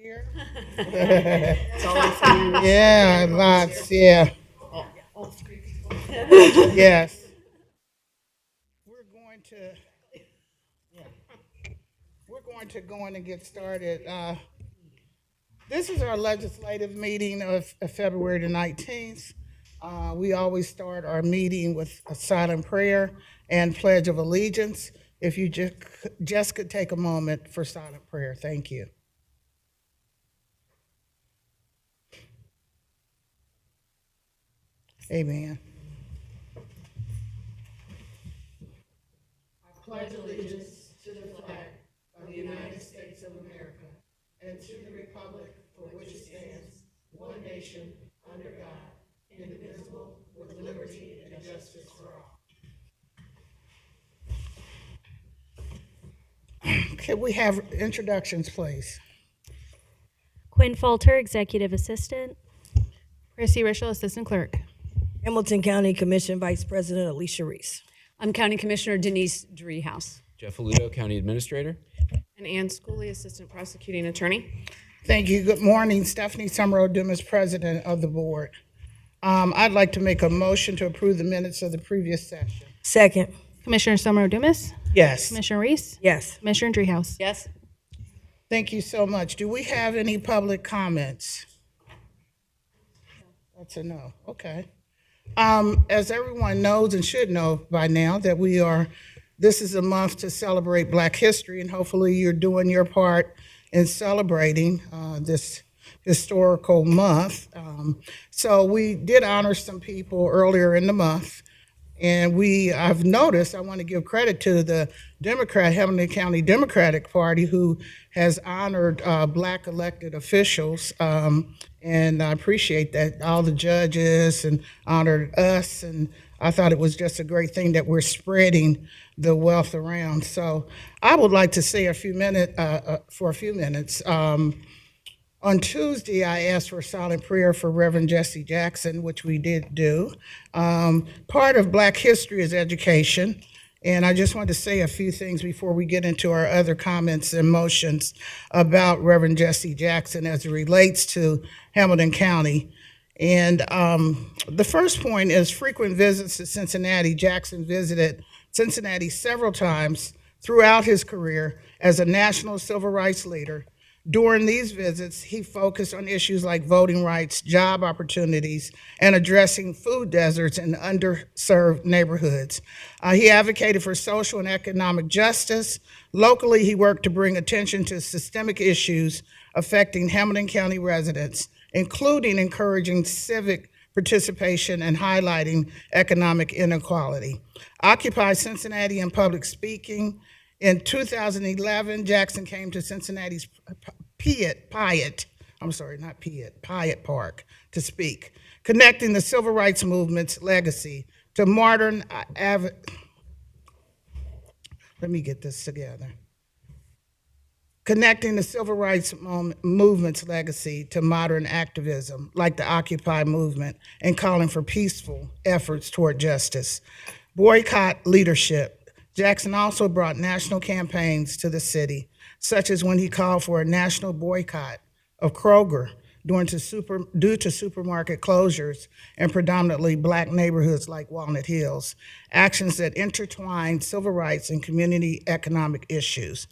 here. It's always here. Yeah, lots. Yeah, All three. yes. We're going to, yeah, we're going to go in and get started. This is our legislative meeting of February the 19th. We always start our meeting with a silent prayer and pledge of allegiance. If you just could take a moment for silent prayer, thank you. Amen. I pledge allegiance to the flag of the United States of America and to the republic for which it stands, one nation, under God, indivisible, with liberty and justice for all. Can we have introductions, please? Quinn Falter, Executive Assistant. Chrissy Rischel, Assistant Clerk. Hamilton County Commission Vice President Alicia Reese. I'm County Commissioner Denise Driehaus. Jeff Aludo, County Administrator. And Ann Schooley, Assistant Prosecuting Attorney. Thank you. Good morning. Stephanie Summerall Dumas, President of the Board. I'd like to make a motion to approve the minutes of the previous session. Second. Commissioner Summer Dumas. Yes. Commissioner Reese. Yes. Commissioner Driehaus. Yes? Thank you so much. Do we have any public comments? That's a no. Okay. As everyone knows and should know by now, this is a month to celebrate Black history, and hopefully you're doing your part in celebrating this historical month. So we did honor some people earlier in the month, and I've noticed, I want to give credit to the Hamilton County Democratic Party, who has honored Black elected officials, and I appreciate that, all the judges, and honored us, and I thought it was just a great thing that we're spreading the wealth around. So I would like to say for a few minutes. On Tuesday, I asked for a silent prayer for Reverend Jesse Jackson, which we did do. Part of Black history is education, and I just wanted to say a few things before we get into our other comments and motions about Reverend Jesse Jackson as it relates to Hamilton County. And the first point is frequent visits to Cincinnati. Jackson visited Cincinnati several times throughout his career as a national civil rights leader. During these visits, he focused on issues like voting rights, job opportunities, and addressing food deserts in underserved neighborhoods. He advocated for social and economic justice. Locally, he worked to bring attention to systemic issues affecting Hamilton County residents, including encouraging civic participation and highlighting economic inequality. Occupy Cincinnati in public speaking. In 2011, Jackson came to Cincinnati's Piatt Park to speak, connecting the civil rights movement's legacy to modern let me get this together. Connecting the civil rights movement's legacy to modern activism like the Occupy movement and calling for peaceful efforts toward justice. Boycott leadership. Jackson also brought national campaigns to the city, such as when he called for a national boycott of Kroger due to supermarket closures in predominantly Black neighborhoods like Walnut Hills, actions that intertwine civil rights and community economic issues.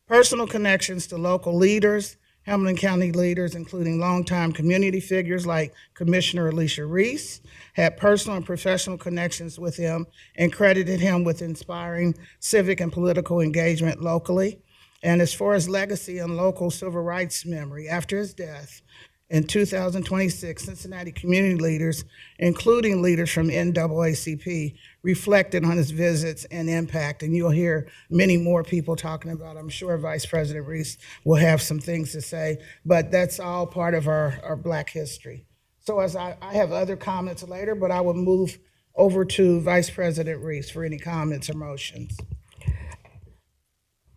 Personal connections to local leaders, Hamilton County leaders, including longtime community figures like Commissioner Alicia Reese, had personal and professional connections with him and credited him with inspiring civic and political engagement locally. And as far as legacy and local civil rights memory, after his death in 2026, Cincinnati community leaders, including leaders from NAACP, reflected on his visits and impact. And you'll hear many more people talking about, I'm sure Vice President Reese will have some things to say, but that's all part of our Black history. So as I have other comments later, but I will move over to Vice President Reese for any comments or motions.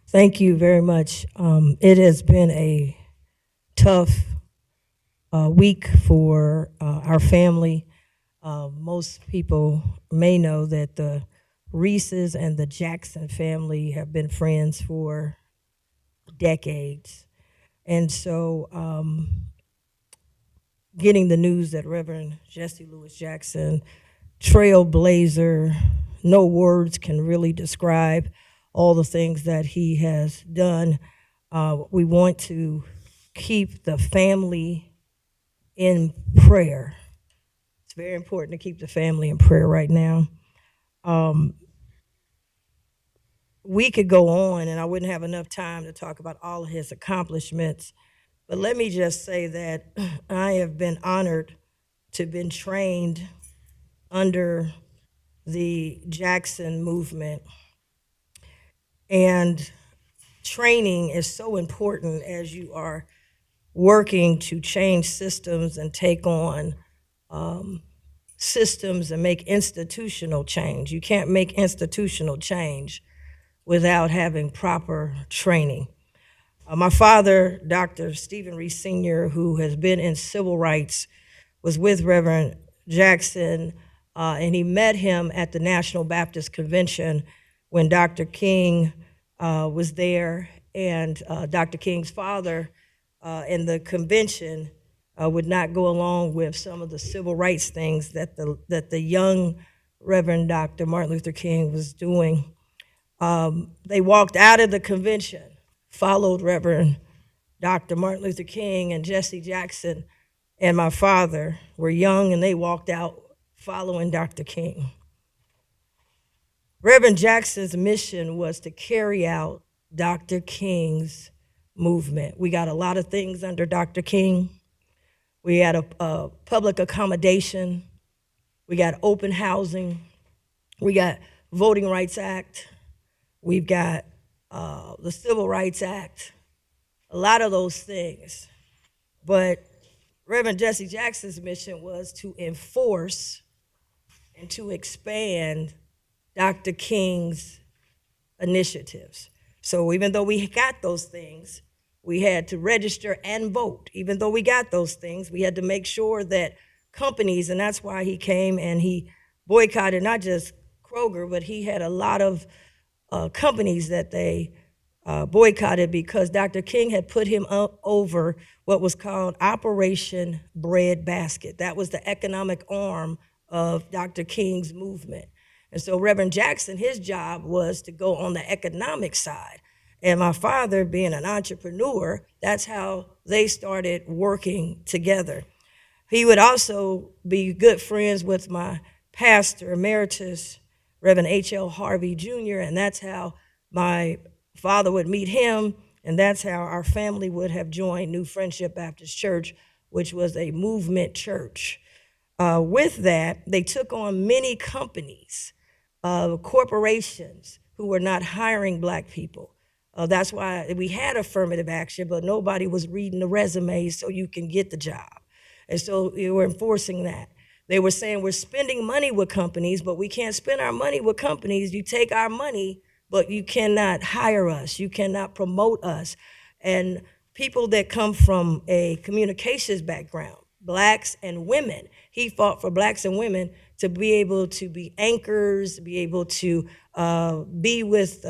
Thank you very much. It has been a tough week for our family. Most people may know that the Reeses and the Jackson family have been friends for decades. And so getting the news that Reverend Jesse Lewis Jackson, trailblazer, no words can really describe all the things that he has done. We want to keep the family in prayer. It's very important to keep the family in prayer right now. We could go on, and I wouldn't have enough time to talk about all of his accomplishments. But let me just say that I have been honored to have been trained under the Jackson movement. And training is so important as you are working to change systems and take on systems and make institutional change. You can't make institutional change without having proper training. My father, Dr. Stephen Reese Sr., who has been in civil rights, was with Reverend Jackson, and he met him at the National Baptist Convention when Dr. King was there, and Dr. King's father in the convention would not go along with some of the civil rights things that the young Reverend Dr. Martin Luther King was doing. They walked out of the convention, followed Reverend Dr. Martin Luther King, and Jesse Jackson and my father were young, and they walked out following Dr. King. Reverend Jackson's mission was to carry out Dr. King's movement. We got a lot of things under Dr. King. We had a public accommodation. We got open housing. We got Voting Rights Act. We've got the Civil Rights Act, a lot of those things. But Reverend Jesse Jackson's mission was to enforce and to expand Dr. King's initiatives. So even though we got those things, we had to register and vote. Even though we got those things, we had to make sure that companies, and that's why he came and he boycotted not just Kroger, but he had a lot of companies that they boycotted because Dr. King had put him up over what was called Operation Breadbasket. That was the economic arm of Dr. King's movement. And so Reverend Jackson, his job was to go on the economic side. And my father, being an entrepreneur, that's how they started working together. He would also be good friends with my pastor emeritus, Reverend H.L. Harvey Jr., and that's how my father would meet him, and that's how our family would have joined New Friendship Baptist Church, which was a movement church. With that, they took on many companies, corporations who were not hiring Black people. That's why we had affirmative action, but nobody was reading the resumes so you can get the job. And so we were enforcing that. They were saying we're spending money with companies, but we can't spend our money with companies. You take our money, but you cannot hire us. You cannot promote us. And people that come from a communications background, Blacks and women, he fought for Blacks and women to be able to be anchors, be able to be with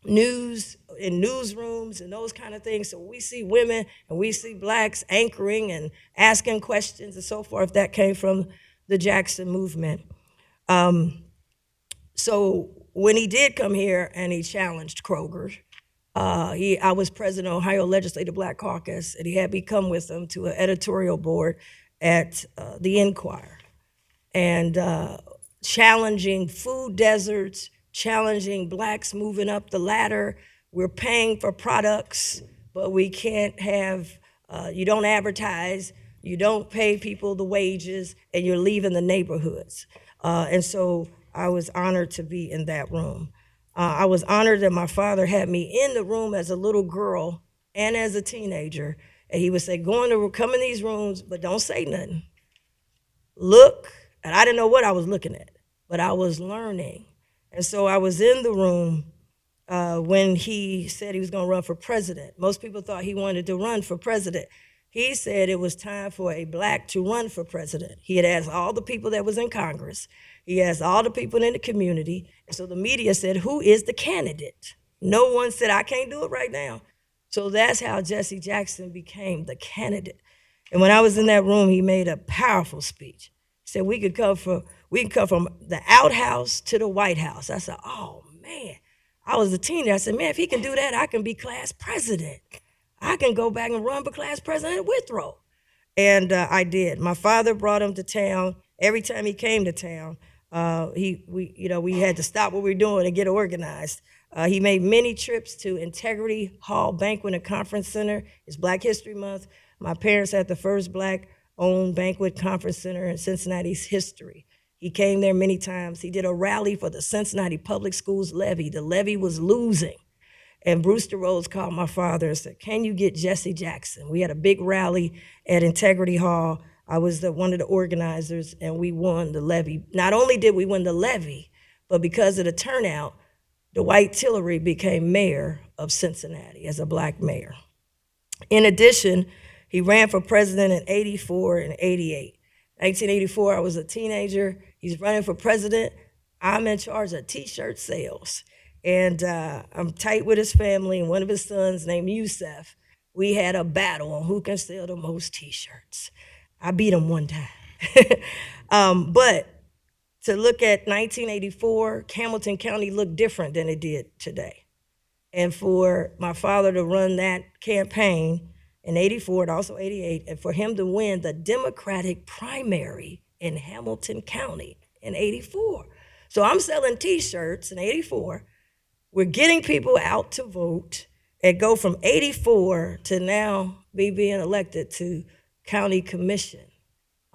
news in newsrooms and those kind of things. So we see women and we see Blacks anchoring and asking questions and so forth. That came from the Jackson movement. So when he did come here and he challenged Kroger, I was president of Ohio Legislative Black Caucus, and he had me come with him to an editorial board at the Enquirer, and challenging food deserts, challenging Blacks moving up the ladder. We're paying for products, but we can't have, you don't advertise, you don't pay people the wages, and you're leaving the neighborhoods. And so I was honored to be in that room. I was honored that my father had me in the room as a little girl and as a teenager. And he would say, come in these rooms, but don't say nothing. Look, and I didn't know what I was looking at, but I was learning. And so I was in the room when he said he was going to run for president. Most people thought he wanted to run for president. He said it was time for a Black to run for president. He had asked all the people that was in Congress. He asked all the people in the community. And so the media said, who is the candidate? No one said, I can't do it right now. So that's how Jesse Jackson became the candidate. And when I was in that room, he made a powerful speech. He said we can come from the outhouse to the White House. I said, oh man. I was a teenager. I said, man, if he can do that, I can be class president. I can go back and run for class president at Withrow. And I did. My father brought him to town. Every time he came to town, we had to stop what we were doing and get organized. He made many trips to Integrity Hall Banquet and Conference Center. It's Black History Month. My parents had the first Black-owned banquet conference center in Cincinnati's history. He came there many times. He did a rally for the Cincinnati Public Schools levy. The levy was losing. And Brewster Rhodes called my father and said, can you get Jesse Jackson? We had a big rally at Integrity Hall. I was one of the organizers, and we won the levy. Not only did we win the levy, but because of the turnout, Dwight Tillery became mayor of Cincinnati as a Black mayor. In addition, he ran for president in 84 and 88. 1984, I was a teenager. He's running for president. I'm in charge of T-shirt sales. And I'm tight with his family, and one of his sons named Yusef. We had a battle on who can sell the most T-shirts. I beat him one time. But to look at 1984, Hamilton County looked different than it did today. And for my father to run that campaign in 84 and also 88, and for him to win the Democratic primary in Hamilton County in 84. So I'm selling T-shirts in 84. We're getting people out to vote and go from 84 to now me being elected to county commission,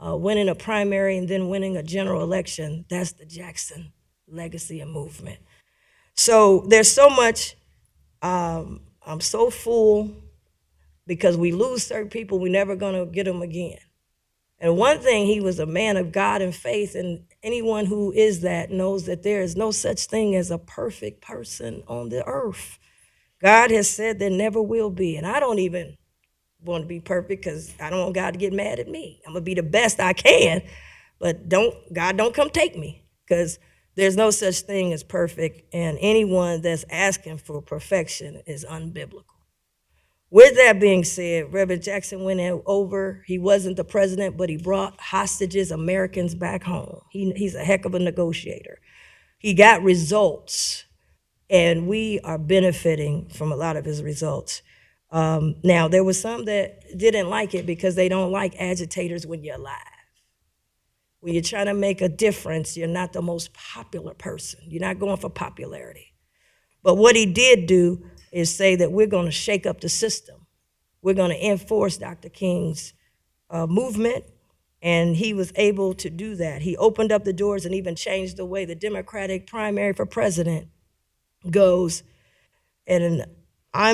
winning a primary and then winning a general election. That's the Jackson legacy and movement. So there's so much, I'm so full because we lose certain people, we're never gonna get them again. And one thing, he was a man of God and faith, and anyone who is that knows that there is no such thing as a perfect person on the earth. God has said there never will be, and I don't even want to be perfect because I don't want God to get mad at me. I'm gonna be the best I can, but God don't come take me, because there's no such thing as perfect, and anyone that's asking for perfection is unbiblical. With that being said, Reverend Jackson went over. He wasn't the president, but he brought hostages, Americans, back home. He's a heck of a negotiator. He got results, and we are benefiting from a lot of his results. Now, there was some that didn't like it because they don't like agitators when you're alive. When you're trying to make a difference, you're not the most popular person. You're not going for popularity. But what he did do is say that we're going to shake up the system. We're going to enforce Dr. King's movement, and he was able to do that. He opened up the doors and even changed the way the Democratic primary for president goes. And I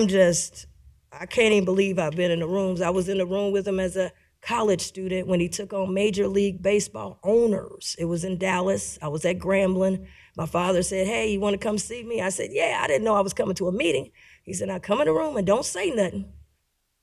can't even believe I've been in the rooms. I was in the room with him as a college student when he took on Major League Baseball owners. It was in Dallas. I was at Grambling. My father said, hey, you want to come see me? I said, yeah, I didn't know I was coming to a meeting. He said, now come in the room and don't say nothing.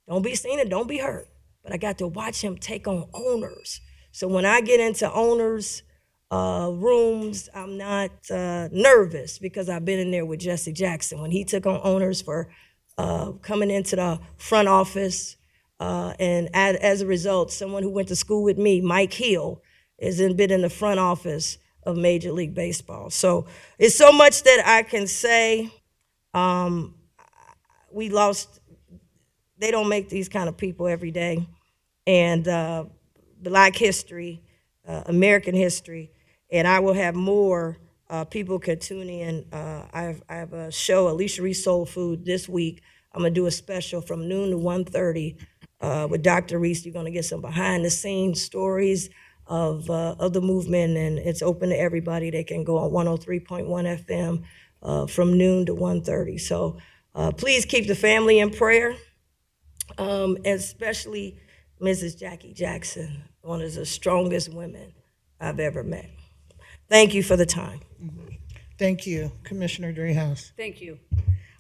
Don't be seen and don't be heard. But I got to watch him take on owners. So when I get into owners' rooms, I'm not nervous because I've been in there with Jesse Jackson. When he took on owners for coming into the front office, and as a result, someone who went to school with me, Mike Hill, has been in the front office of Major League Baseball. So it's so much that I can say. We lost, they don't make these kind of people every day. And Black history, American history, and I will have more people can tune in. I have a show, Alicia Reese Soul Food, this week. I'm gonna do a special from noon to 1:30 with Dr. Reese. You're gonna get some behind the scenes stories of the movement, and it's open to everybody. They can go on 103.1 FM from noon to 1:30. So please keep the family in prayer, especially Mrs. Jackie Jackson, one of the strongest women I've ever met. Thank you for the time. Thank you, Commissioner Driehaus. Thank you.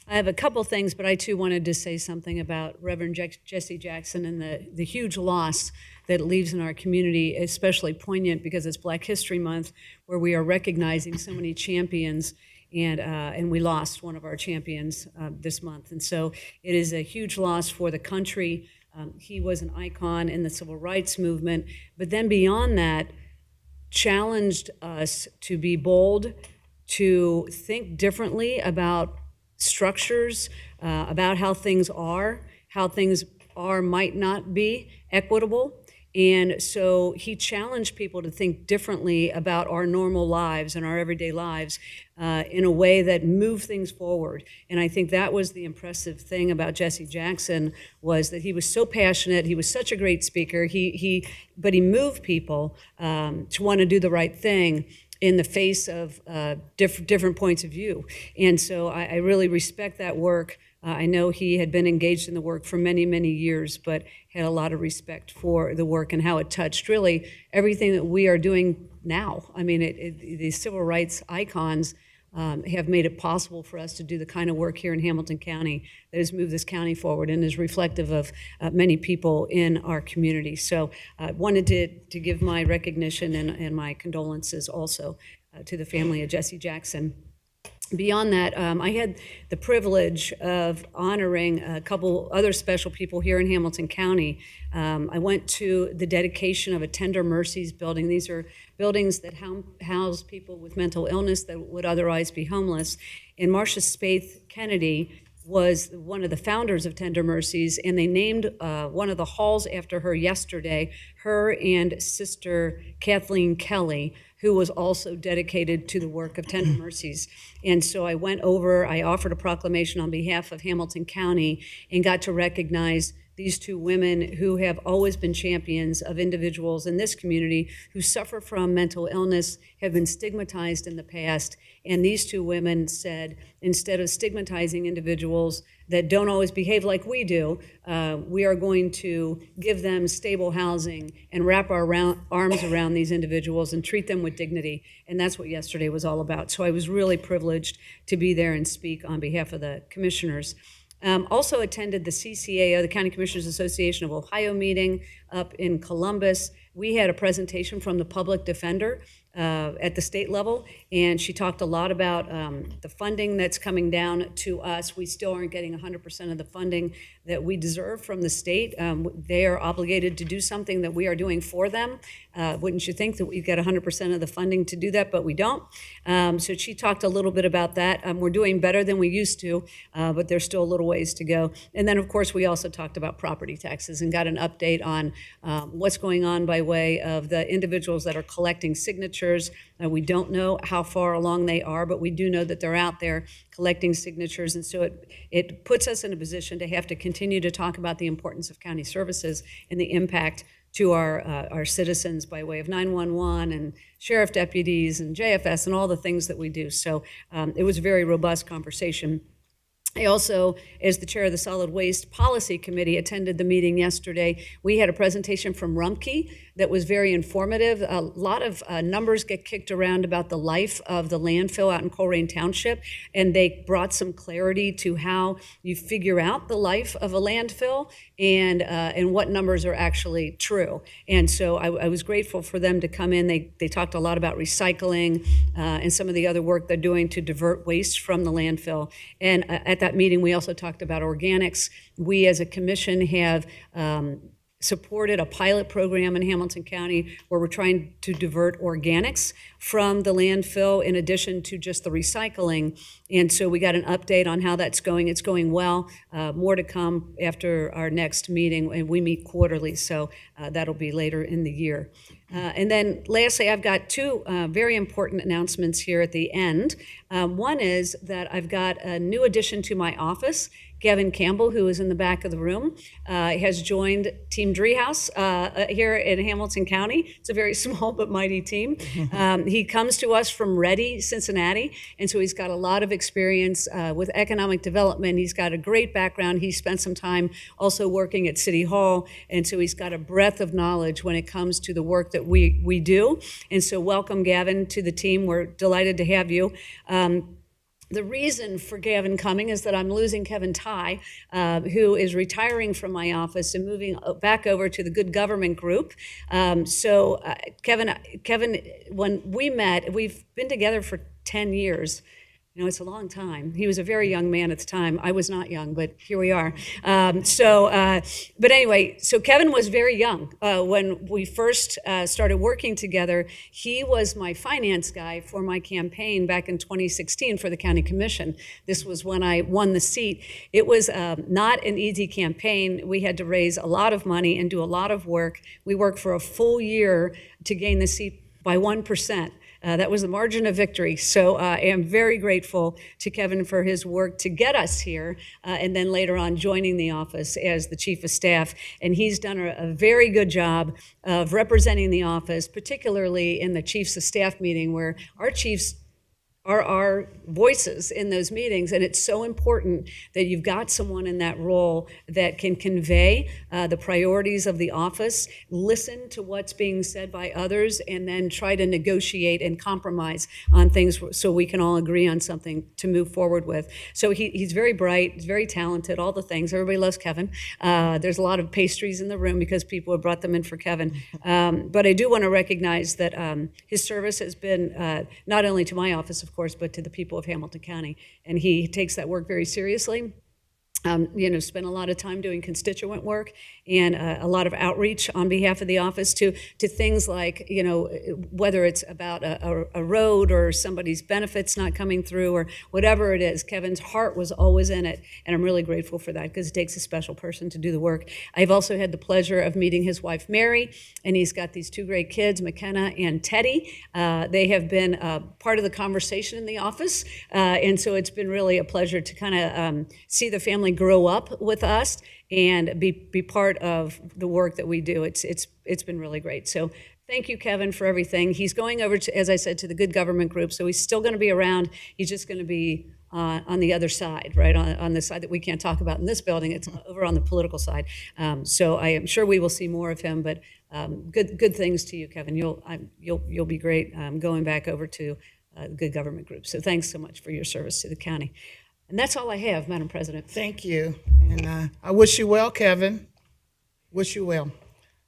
I have a couple things, but I too wanted to say something about Reverend Jesse Jackson and the huge loss that it leaves in our community, especially poignant because it's Black History Month, where we are recognizing so many champions and we lost one of our champions this month. And so it is a huge loss for the country. He was an icon in the civil rights movement, but then beyond that, challenged us to be bold, to think differently about structures, about how things are might not be equitable. And so he challenged people to think differently about our normal lives and our everyday lives in a way that moved things forward. And I think that was the impressive thing about Jesse Jackson, was that he was so passionate. He was such a great speaker. But he moved people to want to do the right thing in the face of different points of view. And so I really respect that work. I know he had been engaged in the work for many, many years, but had a lot of respect for the work and how it touched really everything that we are doing now. I mean, the civil rights icons have made it possible for us to do the kind of work here in Hamilton County that has moved this county forward and is reflective of many people in our community. So I wanted to give my recognition and my condolences also to the family of Jesse Jackson. Beyond that, I had the privilege of honoring a couple other special people here in Hamilton County. I went to the dedication of a Tender Mercies building. These are buildings that house people with mental illness that would otherwise be homeless. And Marcia Spaeth Kennedy was one of the founders of Tender Mercies, and they named one of the halls after her yesterday, her and Sister Kathleen Kelly, who was also dedicated to the work of Tender Mercies. And so I went over, I offered a proclamation on behalf of Hamilton County and got to recognize these two women who have always been champions of individuals in this community who suffer from mental illness, have been stigmatized in the past. And these two women said, instead of stigmatizing individuals that don't always behave like we do, we are going to give them stable housing and wrap our arms around these individuals and treat them with dignity. And that's what yesterday was all about. So I was really privileged to be there and speak on behalf of the commissioners. Also attended the CCAO, the County Commissioners Association of Ohio meeting up in Columbus. We had a presentation from the public defender at the state level, and she talked a lot about the funding that's coming down to us. We still aren't getting 100% of the funding that we deserve from the state. They are obligated to do something that we are doing for them. Wouldn't you think that we get 100% of the funding to do that, but we don't. So she talked a little bit about that. We're doing better than we used to, but there's still a little ways to go. And then, of course, we also talked about property taxes and got an update on what's going on by way of the individuals that are collecting signatures. We don't know how far along they are, but we do know that they're out there collecting signatures. And so it puts us in a position to have to continue to talk about the importance of county services and the impact to our citizens by way of 911 and sheriff deputies and JFS and all the things that we do. So it was a very robust conversation. I also, as the chair of the Solid Waste Policy Committee, attended the meeting yesterday. We had a presentation from Rumpke that was very informative. A lot of numbers get kicked around about the life of the landfill out in Colerain Township, and they brought some clarity to how you figure out the life of a landfill and what numbers are actually true. And so I was grateful for them to come in. They talked a lot about recycling and some of the other work they're doing to divert waste from the landfill. And at that meeting, we also talked about organics. We as a commission have supported a pilot program in Hamilton County where we're trying to divert organics from the landfill in addition to just the recycling. And so we got an update on how that's going. It's going well. More to come after our next meeting, and we meet quarterly, so that'll be later in the year. And then lastly, I've got two very important announcements here at the end. One is that I've got a new addition to my office. Gavin Campbell, who is in the back of the room, has joined Team Driehaus here in Hamilton County. It's a very small but mighty team. He comes to us from Ready, Cincinnati, and so he's got a lot of experience with economic development. He's got a great background. He spent some time also working at City Hall, and so he's got a breadth of knowledge when it comes to the work that we do. And so welcome, Gavin, to the team. We're delighted to have you. The reason for Gavin coming is that I'm losing Kevin Ty, who is retiring from my office and moving back over to the Good Government Group. Kevin, when we met, we've been together for 10 years. You know, it's a long time. He was a very young man at the time. I was not young, but here we are. But anyway, so Kevin was very young when we first started working together. He was my finance guy for my campaign back in 2016 for the county commission. This was when I won the seat. It was not an easy campaign. We had to raise a lot of money and do a lot of work. We worked for a full year to gain the seat by 1%. That was the margin of victory. So I am very grateful to Kevin for his work to get us here, and then later on joining the office as the chief of staff. And he's done a very good job of representing the office, particularly in the chiefs of staff meeting, where our chiefs are our voices in those meetings, and it's so important that you've got someone in that role that can convey the priorities of the office, listen to what's being said by others, and then try to negotiate and compromise on things so we can all agree on something to move forward with. So he's very bright, he's very talented, all the things. Everybody loves Kevin. There's a lot of pastries in the room because people have brought them in for Kevin. But I do want to recognize that his service has been not only to my office, of course, but to the people of Hamilton County. And he takes that work very seriously. Spent a lot of time doing constituent work and a lot of outreach on behalf of the office to things like, whether it's about a road or somebody's benefits not coming through or whatever it is. Kevin's heart was always in it, and I'm really grateful for that because it takes a special person to do the work. I've also had the pleasure of meeting his wife, Mary, and he's got these two great kids, McKenna and Teddy. They have been part of the conversation in the office, and so it's been really a pleasure to kind of see the family grow up with us and be part of the work that we do. It's been really great. So thank you, Kevin, for everything. He's going over to, as I said, to the Good Government Group, so he's still going to be around. He's just going to be on the other side, right, on the side that we can't talk about in this building. It's over on the political side. So I am sure we will see more of him, but good things to you, Kevin. You'll be great going back over to the Good Government Group. So thanks so much for your service to the county. And that's all I have, Madam President. Thank you. And I wish you well, Kevin. Wish you well.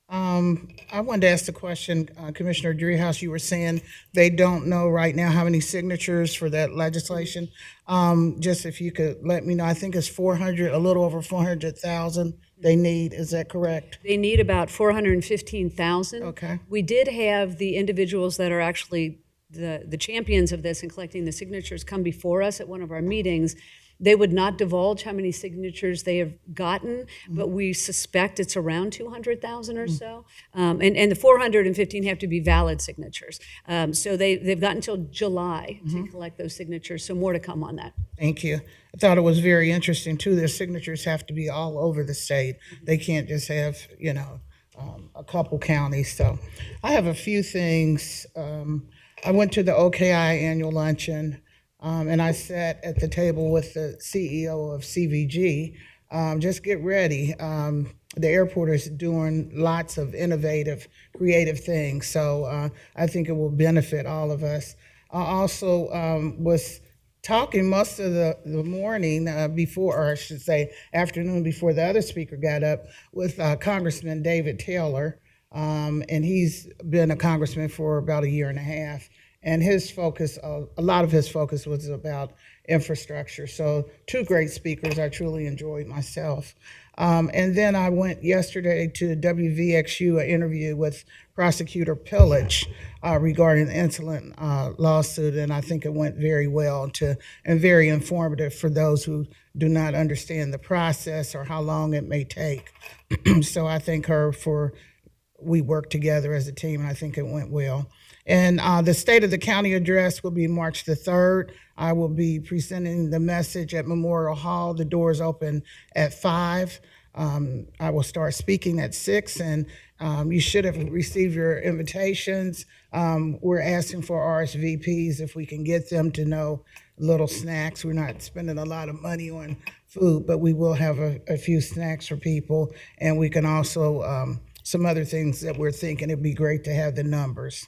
I wanted to ask the question, Commissioner Dreehouse, you were saying they don't know right now how many signatures for that legislation. Just if you could let me know, I think it's 400, a little over 400,000 they need. Is that correct? They need about 415,000. Okay. We did have the individuals that are actually the champions of this and collecting the signatures come before us at one of our meetings. They would not divulge how many signatures they have gotten, but we suspect it's around 200,000 or so. And the 415 have to be valid signatures. So they've got until July to collect those signatures, so more to come on that. Thank you. I thought it was very interesting, too. Their signatures have to be all over the state. They can't just have, a couple counties. So I have a few things. I went to the OKI annual luncheon, and I sat at the table with the CEO of CVG. Just get ready. The airport is doing lots of innovative, creative things, so I think it will benefit all of us. I also was talking most of the morning before, or I should say afternoon before the other speaker got up, with Congressman David Taylor. And he's been a congressman for about a year and a half. And his focus, a lot of his focus was about infrastructure. So two great speakers I truly enjoyed myself. And then I went yesterday to WVXU, an interview with Prosecutor Pillage regarding the insolent lawsuit, and I think it went very well and very informative for those who do not understand the process or how long it may take. So I thank her we worked together as a team, and I think it went well. And the State of the County address will be March the 3rd. I will be presenting the message at Memorial Hall. The doors open at 5. I will start speaking at 6, and you should have received your invitations. We're asking for RSVPs if we can get them to know little snacks. We're not spending a lot of money on food, but we will have a few snacks for people, and we can also some other things that we're thinking it'd be great to have the numbers.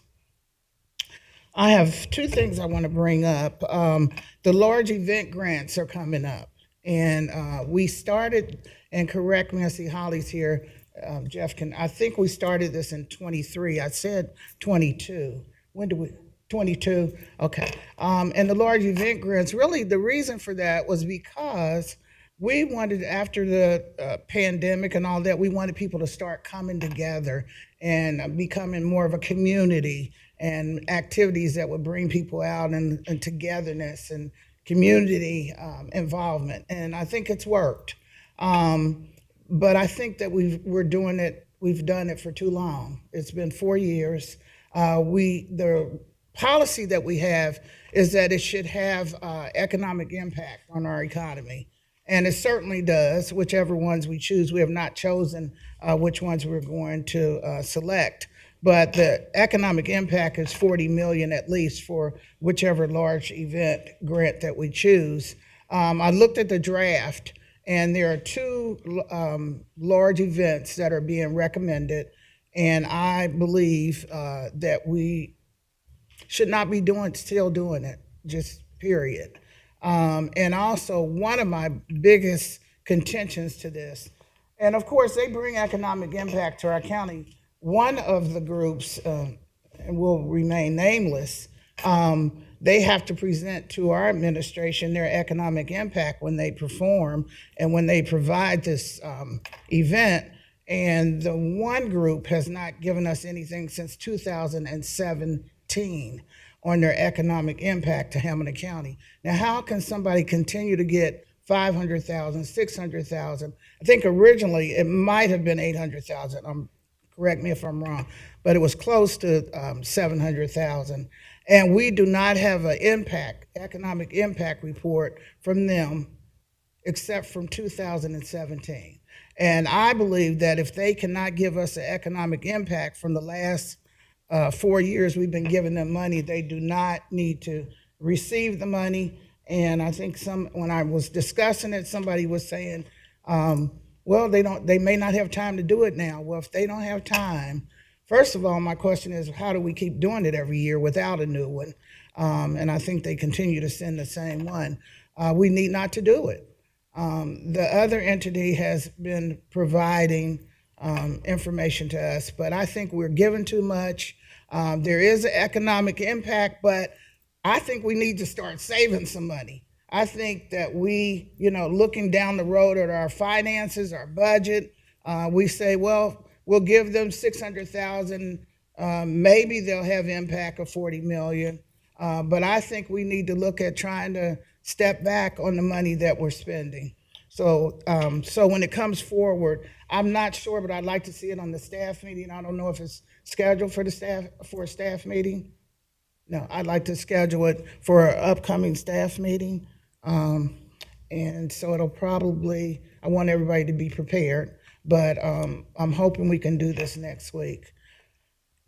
I have two things I want to bring up. The large event grants are coming up, and we started, and correct me, I see Holly's here, Jeff I think we started this in 23. I said 22. When did we? 22, okay. And the large event grants, really the reason for that was because we wanted, after the pandemic and all that, we wanted people to start coming together and becoming more of a community, and activities that would bring people out, and togetherness and community involvement. And I think it's worked. But I think that we've done it for too long. It's been 4 years. The policy that we have is that it should have economic impact on our economy. And it certainly does, whichever ones we choose. We have not chosen which ones we're going to select. But the economic impact is 40 million at least for whichever large event grant that we choose. I looked at the draft, and there are two large events that are being recommended. And I believe that we should not be still doing it, just period. And also, one of my biggest contentions to this, and of course, they bring economic impact to our county. One of the groups, and will remain nameless, they have to present to our administration their economic impact when they perform and when they provide this event. And the one group has not given us anything since 2017 on their economic impact to Hamilton County. Now, how can somebody continue to get 500,000, 600,000? I think originally it might have been 800,000. Correct me if I'm wrong, but it was close to 700,000. And we do not have an economic impact report from them except from 2017. And I believe that if they cannot give us an economic impact from the last 4 years we've been giving them money, they do not need to receive the money. And I think when I was discussing it, somebody was saying, well, they may not have time to do it now. Well, if they don't have time, first of all, my question is, how do we keep doing it every year without a new one? And I think they continue to send the same one. We need not to do it. The other entity has been providing information to us, but I think we're giving too much. There is an economic impact, but I think we need to start saving some money. I think that we, looking down the road at our finances, our budget, we say, well, we'll give them 600,000. Maybe they'll have impact of 40 million. But I think we need to look at trying to step back on the money that we're spending. So when it comes forward, I'm not sure, but I'd like to see it on the staff meeting. I don't know if it's scheduled for a staff meeting. No, I'd like to schedule it for an upcoming staff meeting. And so it'll probably, I want everybody to be prepared, but I'm hoping we can do this next week.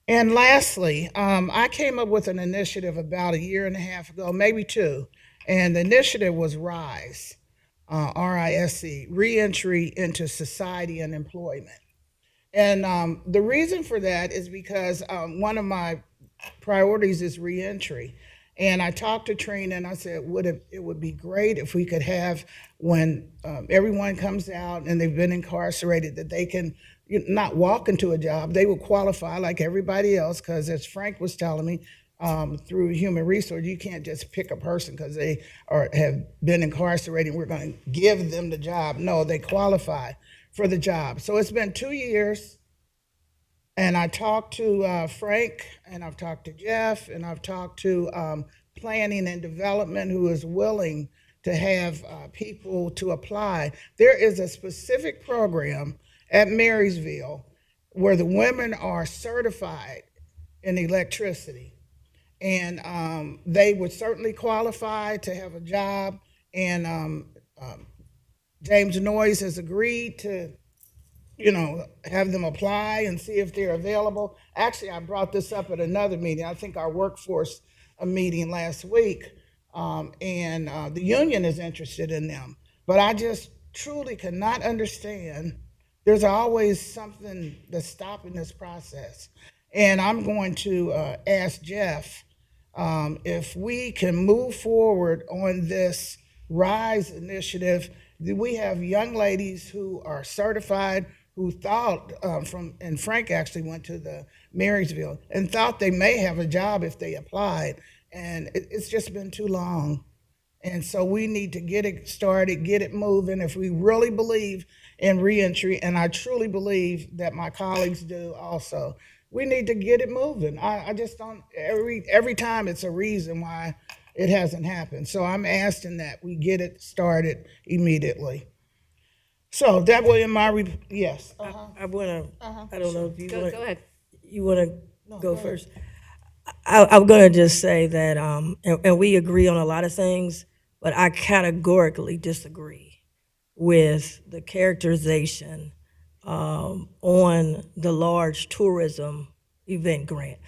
And lastly, I came up with an initiative about a year and a half ago, maybe two, and the initiative was RISE, R-I-S-E, Reentry into Society and Employment. And the reason for that is because one of my priorities is reentry. And I talked to Trina and I said, it would be great if we could have, when everyone comes out and they've been incarcerated, that they can not walk into a job. They will qualify like everybody else, because as Frank was telling me, through human resource, you can't just pick a person because they have been incarcerated, we're going to give them the job. No, they qualify for the job. So it's been 2 years. And I talked to Frank, and I've talked to Jeff, and I've talked to Planning and Development, who is willing to have people to apply. There is a specific program at Marysville where the women are certified in electricity. And they would certainly qualify to have a job. And James Noyes has agreed to have them apply and see if they're available. Actually, I brought this up at another meeting, I think our workforce meeting last week, and the union is interested in them. But I just truly cannot understand, there's always something that's stopping this process. And I'm going to ask Jeff if we can move forward on this RISE initiative. We have young ladies who are certified, who thought and Frank actually went to the Marysville and thought they may have a job if they applied, and it's just been too long. And so we need to get it started, get it moving. If we really believe in reentry, and I truly believe that my colleagues do also, we need to get it moving. I just don't, every time it's a reason why it hasn't happened. So I'm asking that we get it started immediately. So that way in my, yes. I wanna, I don't know if you Go wanna, ahead. you wanna go first? I'm gonna just say that, and we agree on a lot of things, but I categorically disagree with the characterization on the large tourism event grant.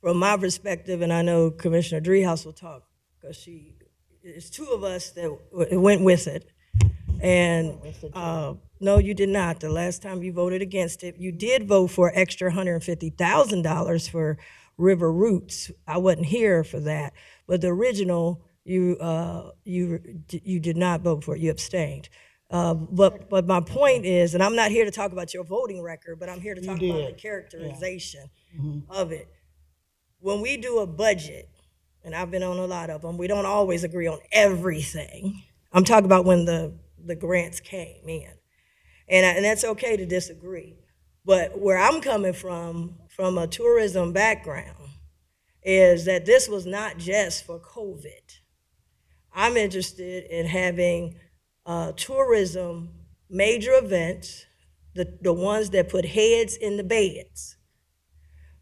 From my perspective, and I know Commissioner Driehaus will talk, because it's two of us that went with it. And no, you did not. The last time you voted against it, you did vote for extra $150,000 for River Roots. I wasn't here for that, but the original, you did not vote for it. You abstained. But my point is, and I'm not here to talk about your voting record, but I'm here to talk about the characterization of it. When we do a budget, and I've been on a lot of them, we don't always agree on everything. I'm talking about when the grants came in. And that's okay to disagree. But where I'm coming from a tourism background, is that this was not just for COVID. I'm interested in having tourism major events, the ones that put heads in the beds,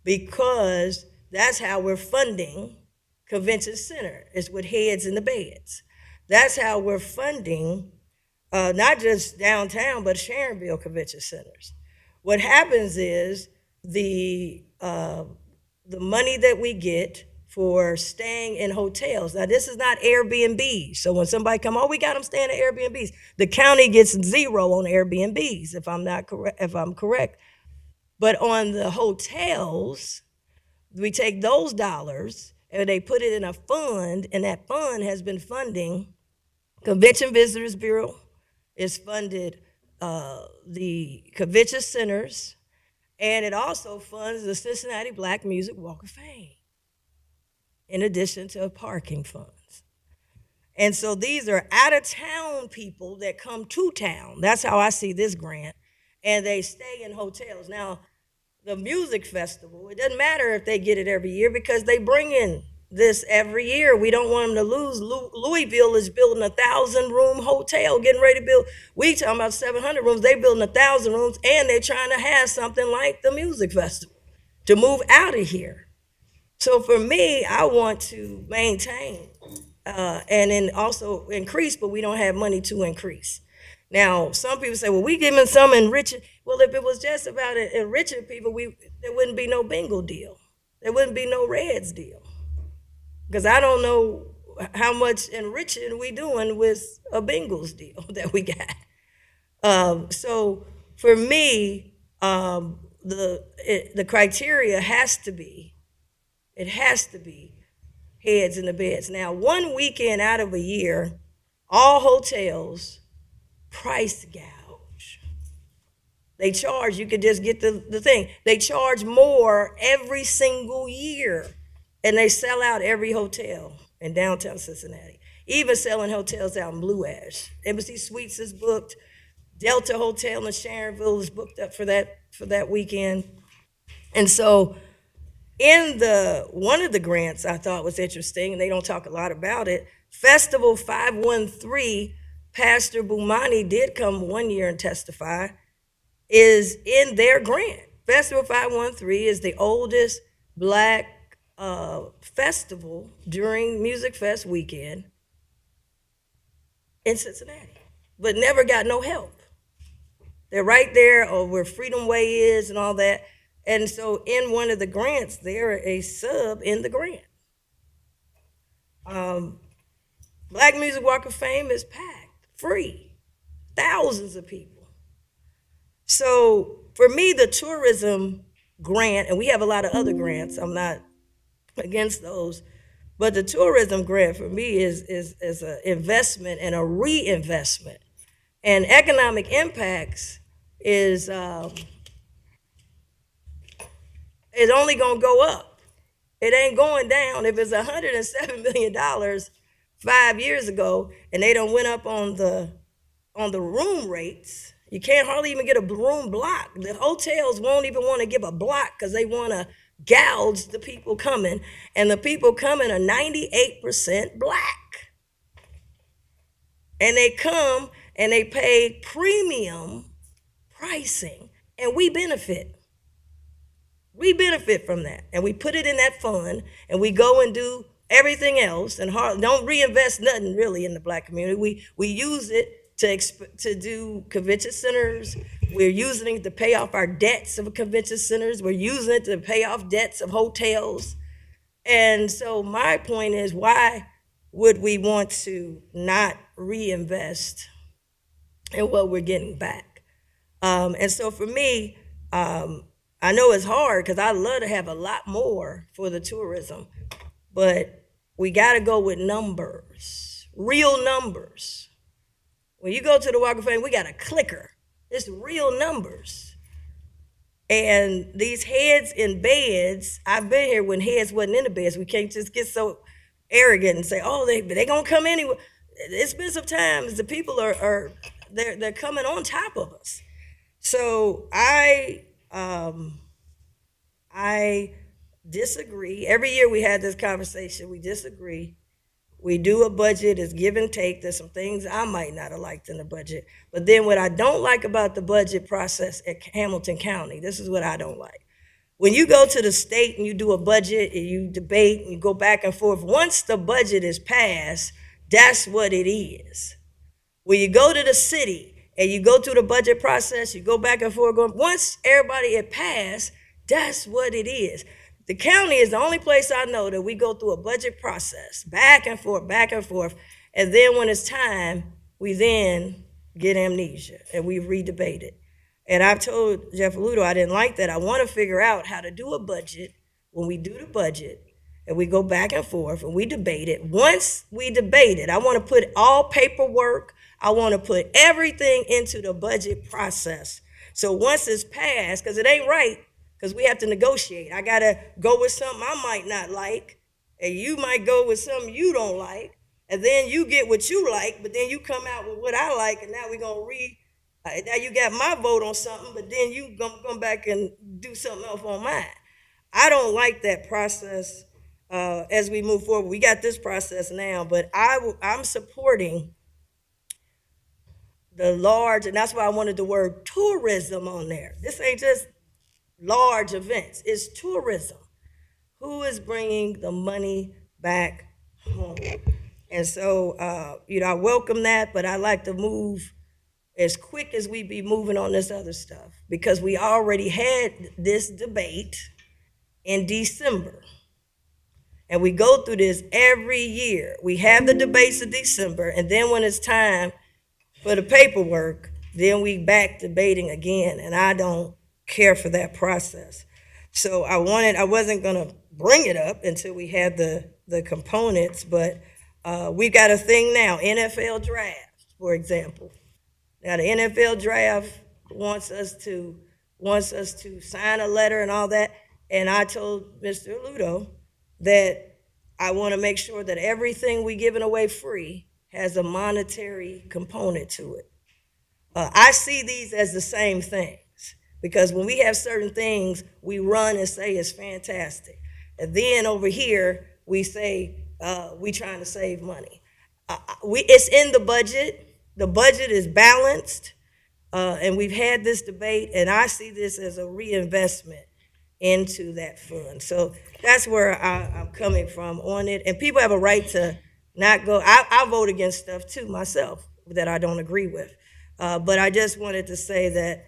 because that's how we're funding convention center, is with heads in the beds. That's how we're funding not just downtown, but Sharonville convention centers. What happens is the money that we get for staying in hotels. Now, this is not Airbnb. So when somebody come, oh, we got them staying at Airbnbs. The county gets 0 on Airbnbs, if I'm correct. But on the hotels, we take those dollars and they put it in a fund, and that fund has been funding Convention Visitors Bureau. It's funded the convention centers, and it also funds the Cincinnati Black Music Walk of Fame, in addition to parking funds. And so these are out-of-town people that come to town. That's how I see this grant, and they stay in hotels. Now, the music festival, it doesn't matter if they get it every year, because they bring in this every year. We don't want them to lose. Louisville is building a 1,000-room hotel, getting ready to build. We talking about 700 rooms. They building 1,000 rooms, and they're trying to have something like the music festival to move out of here. So for me, I want to maintain and then also increase, but we don't have money to increase. Now, some people say, well, we giving some enriching. Well, if it was just about enriching people, there wouldn't be no bingo deal. There wouldn't be no Reds deal. Because I don't know how much enriching we doing with a Bengals deal that we got. So for me, the criteria has to be heads in the beds. Now, one weekend out of a year, all hotels price gouge. They charge, you could just get the thing. They charge more every single year. And they sell out every hotel in downtown Cincinnati, even selling hotels out in Blue Ash. Embassy Suites is booked. Delta Hotel in Sharonville is booked up for that weekend. And so one of the grants I thought was interesting, and they don't talk a lot about it, Festival 513, Pastor Boumani did come one year and testify, is in their grant. Festival 513 is the oldest Black festival during Music Fest weekend in Cincinnati, but never got no help. They're right there where Freedom Way is and all that. And so in one of the grants, they're a sub in the grant. Black Music Walk of Fame is packed, free, thousands of people. So for me, the tourism grant, and we have a lot of other grants, I'm not against those, but the tourism grant for me is an investment and a reinvestment. And economic impacts is only gonna go up. It ain't going down. If it's $107 million 5 years ago, and they don't went up on the room rates, you can't hardly even get a room block. The hotels won't even want to give a block because they want to gouge the people coming, and the people coming are 98% black. And they come and they pay premium pricing, and we benefit. We benefit from that, and we put it in that fund, and we go and do everything else, and don't reinvest nothing really in the black community. We use it to do convention centers. We're using it to pay off our debts of convention centers. We're using it to pay off debts of hotels. And so my point is, why would we want to not reinvest in what we're getting back? And so for me, I know it's hard because I love to have a lot more for the tourism, but we got to go with numbers, real numbers. When you go to the Walk of Fame, we got a clicker. It's real numbers. And these heads in beds, I've been here when heads wasn't in the beds. We can't just get so arrogant and say, oh, they gonna come anyway. It's been some times the people they're coming on top of us. So I disagree. Every year we had this conversation, we disagree. We do a budget, it's give and take. There's some things I might not have liked in the budget. But then what I don't like about the budget process at Hamilton County, this is what I don't like. When you go to the state and you do a budget and you debate and you go back and forth, once the budget is passed, that's what it is. When you go to the city and you go through the budget process, you go back and forth, once everybody had passed, that's what it is. The county is the only place I know that we go through a budget process, back and forth, and then when it's time, we then get amnesia and we redebate it. And I've told Jeff Ludo I didn't like that. I want to figure out how to do a budget when we do the budget, and we go back and forth and we debate it. Once we debate it, I want to put all paperwork, I want to put everything into the budget process. So once it's passed, because it ain't right, because we have to negotiate. I got to go with something I might not like, and you might go with something you don't like, and then you get what you like, but then you come out with what I like, and now we're going to now you got my vote on something, but then you going to come back and do something else on mine. I don't like that process as we move forward. We got this process now, but I'm supporting the large, and that's why I wanted the word tourism on there. This ain't just large events, it's tourism. Who is bringing the money back home? And so, I welcome that, but I like to move as quick as we be moving on this other stuff, because we already had this debate in December. And we go through this every year. We have the debates in December, and then when it's time for the paperwork, then we back debating again, and I don't care for that process. So I wasn't gonna bring it up until we had the components, but we've got a thing now, NFL draft, for example. Now the NFL draft wants us to sign a letter and all that, and I told Mr. Ludo that I want to make sure that everything we giving away free has a monetary component to it. I see these as the same things, because when we have certain things, we run and say it's fantastic. And then over here, we say we trying to save money. It's in the budget. The budget is balanced, and we've had this debate, and I see this as a reinvestment into that fund. So that's where I'm coming from on it. And people have a right to not go. I vote against stuff too myself that I don't agree with. But I just wanted to say that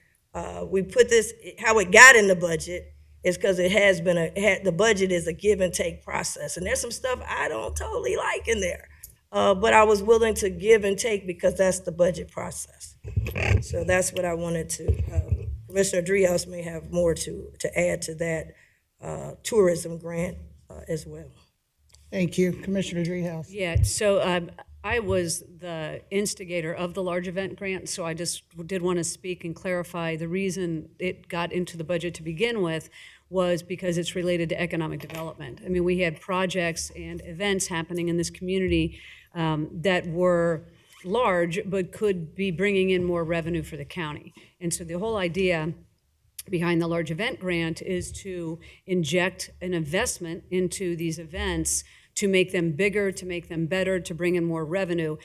we put this, how it got in the budget is because it has been the budget is a give and take process. And there's some stuff I don't totally like in there. But I was willing to give and take because that's the budget process. So that's what I wanted to, Commissioner Driehaus may have more to add to that tourism grant as well. Thank you, Commissioner Driehaus. Yeah, so I was the instigator of the large event grant, so I just did want to speak and clarify the reason it got into the budget to begin with was because it's related to economic development. I mean, we had projects and events happening in this community that were large, but could be bringing in more revenue for the county. And so the whole idea behind the large event grant is to inject an investment into these events to make them bigger, to make them better, to bring in more revenue.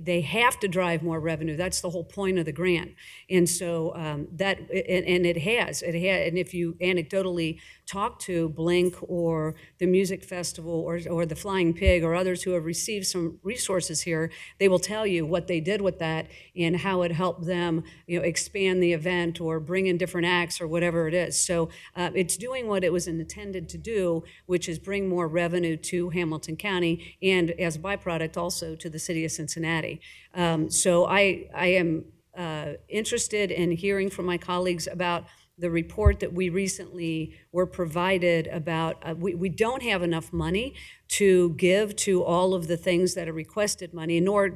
They have to drive more revenue. That's the whole point of the grant. And so it has. And if you anecdotally talk to Blink or the Music Festival or the Flying Pig or others who have received some resources here, they will tell you what they did with that and how it helped them, expand the event or bring in different acts or whatever it is. So it's doing what it was intended to do, which is bring more revenue to Hamilton County and as a byproduct also to the city of Cincinnati. So I am interested in hearing from my colleagues about the report that we recently were provided about. We don't have enough money to give to all of the things that are requested money, nor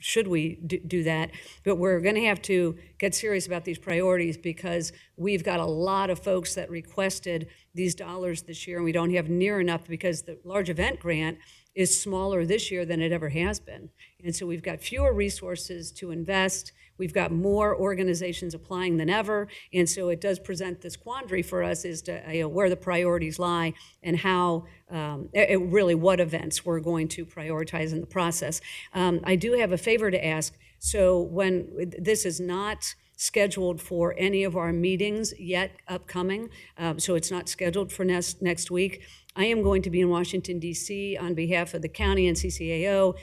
should we do that. But we're going to have to get serious about these priorities because we've got a lot of folks that requested these dollars this year, and we don't have near enough because the large event grant is smaller this year than it ever has been. And so we've got fewer resources to invest. We've got more organizations applying than ever. And so it does present this quandary for us as to where the priorities lie and how, really what events we're going to prioritize in the process. I do have a favor to ask. So when this is not scheduled for any of our meetings yet upcoming, so it's not scheduled for next week. I am going to be in Washington, D.C. on behalf of the county and CCAO,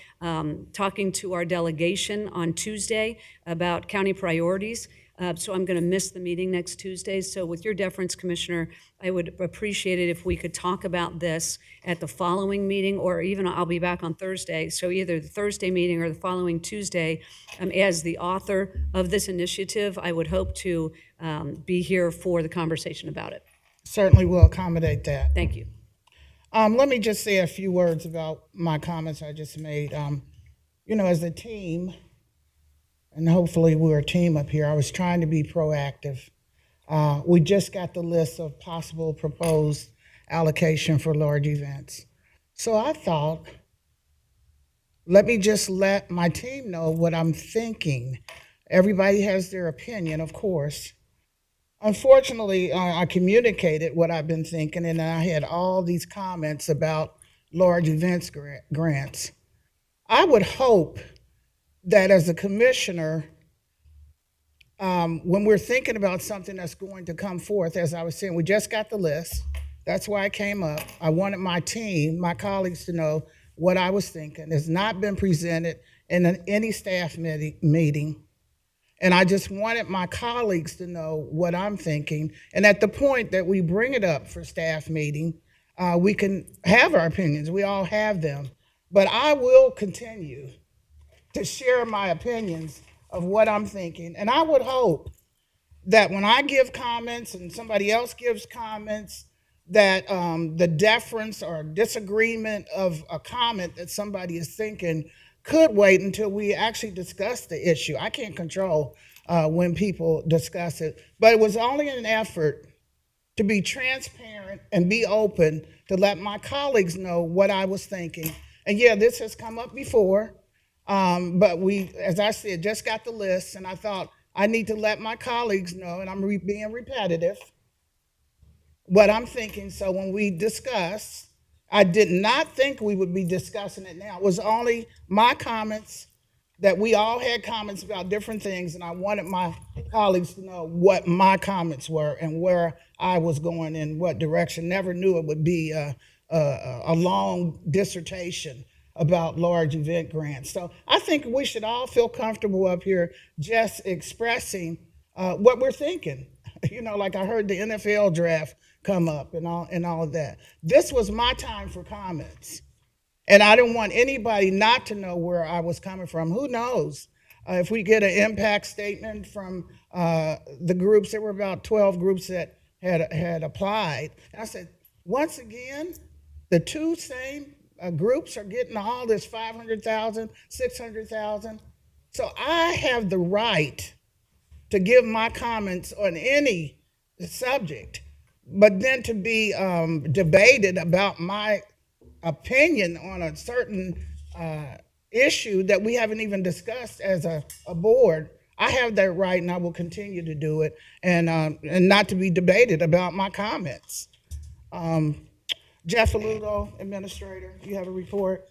talking to our delegation on Tuesday about county priorities. So I'm going to miss the meeting next Tuesday. So with your deference, Commissioner, I would appreciate it if we could talk about this at the following meeting, or even I'll be back on Thursday. So either the Thursday meeting or the following Tuesday. As the author of this initiative, I would hope to be here for the conversation about it. Certainly will accommodate that. Thank you. Let me just say a few words about my comments I just made. As a team, and hopefully we're a team up here, I was trying to be proactive. We just got the list of possible proposed allocation for large events. So I thought, let me just let my team know what I'm thinking. Everybody has their opinion, of course. Unfortunately, I communicated what I've been thinking, and I had all these comments about large events grants. I would hope that as a commissioner, when we're thinking about something that's going to come forth, as I was saying, we just got the list. That's why I came up. I wanted my team, my colleagues to know what I was thinking. It's not been presented in any staff meeting. And I just wanted my colleagues to know what I'm thinking. And at the point that we bring it up for staff meeting, we can have our opinions. We all have them. But I will continue to share my opinions of what I'm thinking. And I would hope that when I give comments and somebody else gives comments, that the deference or disagreement of a comment that somebody is thinking could wait until we actually discuss the issue. I can't control when people discuss it, but it was only an effort to be transparent and be open to let my colleagues know what I was thinking. And yeah, this has come up before, but we, as I said, just got the list, and I thought I need to let my colleagues know, and I'm being repetitive, what I'm thinking. So when we discuss, I did not think we would be discussing it now. It was only my comments, that we all had comments about different things, and I wanted my colleagues to know what my comments were and where I was going in what direction. Never knew it would be a long dissertation about large event grants. So I think we should all feel comfortable up here just expressing what we're thinking. Like I heard the NFL draft come up and all of that. This was my time for comments. And I didn't want anybody not to know where I was coming from. Who knows? If we get an impact statement from the groups, there were about 12 groups that had applied. And I said, once again, the two same groups are getting all this 500,000, 600,000. So I have the right to give my comments on any subject, but then to be debated about my opinion on a certain issue that we haven't even discussed as a board. I have that right, and I will continue to do it, and not to be debated about my comments. Jeff Aludo, Administrator, you have a report?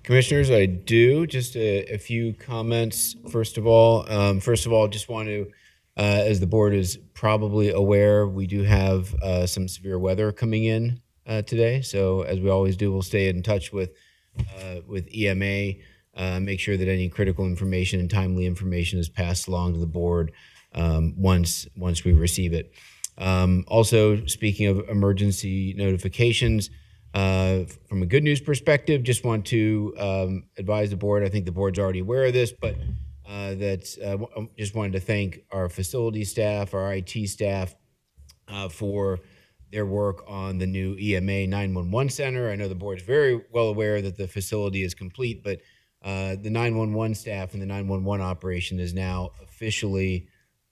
Commissioners, I do. Just a few comments. First of all, just want to, as the board is probably aware, we do have some severe weather coming in today. So as we always do, we'll stay in touch with EMA, make sure that any critical information and timely information is passed along to the board once we receive it. Also, speaking of emergency notifications, from a good news perspective, just want to advise the board, I think the board's already aware of this, but just wanted to thank our facility staff, our IT staff, for their work on the new EMA 911 center. I know the board is very well aware that the facility is complete, but the 911 staff and the 911 operation is now officially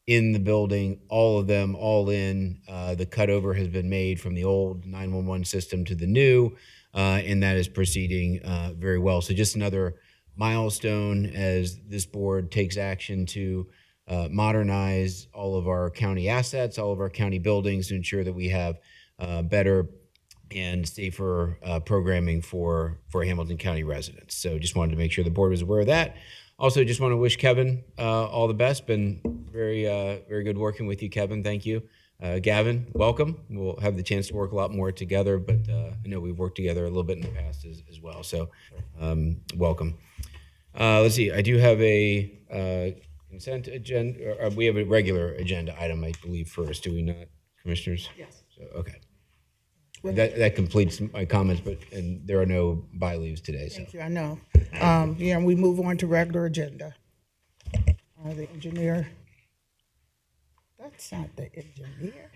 in the building, all of them, all in. The cutover has been made from the old 911 system to the new, and that is proceeding very well. So just another milestone as this board takes action to modernize all of our county assets, all of our county buildings to ensure that we have better and safer programming for Hamilton County residents. So just wanted to make sure the board was aware of that. Also, just want to wish Kevin all the best. Been very good working with you, Kevin. Thank you. Gavin, welcome. We'll have the chance to work a lot more together, but I know we've worked together a little bit in the past as well. So welcome. Let's see. I do have a consent agenda. Or we have a regular agenda item, I believe, first. Do we not, Commissioners? Yes. So, okay. That completes my comments, and there are no by leaves today. So. Thank you, I know. And we move on to regular agenda. The engineer. That's not the engineer.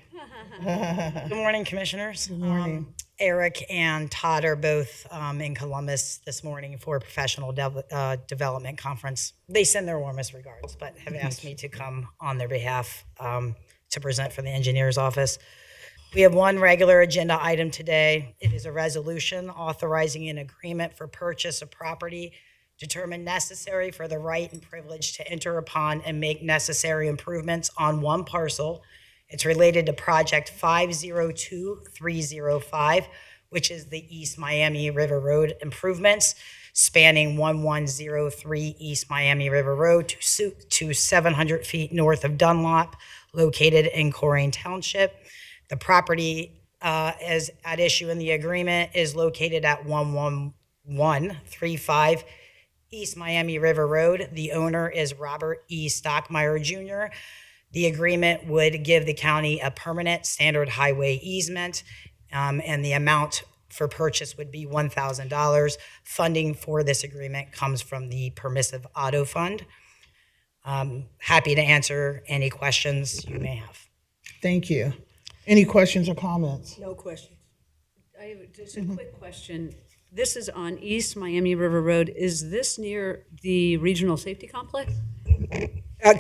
Good morning, Commissioners. Good morning. Eric and Todd are both in Columbus this morning for a professional development conference. They send their warmest regards, but have asked me to come on their behalf to present for the engineer's office. We have one regular agenda item today. It is a resolution authorizing an agreement for purchase of property determined necessary for the right and privilege to enter upon and make necessary improvements on one parcel. It's related to project 502305, which is the East Miami River Road improvements spanning 1103 East Miami River Road to 700 feet north of Dunlop, located in Corrine Township. The property as at issue in the agreement is located at 11135 East Miami River Road. The owner is Robert E. Stockmeyer Jr. The agreement would give the county a permanent standard highway easement, and the amount for purchase would be $1,000. Funding for this agreement comes from the Permissive Auto Fund. Happy to answer any questions you may have. Thank you. Any questions or comments? No questions. I have just a quick question. This is on East Miami River Road. Is this near the Regional Safety Complex?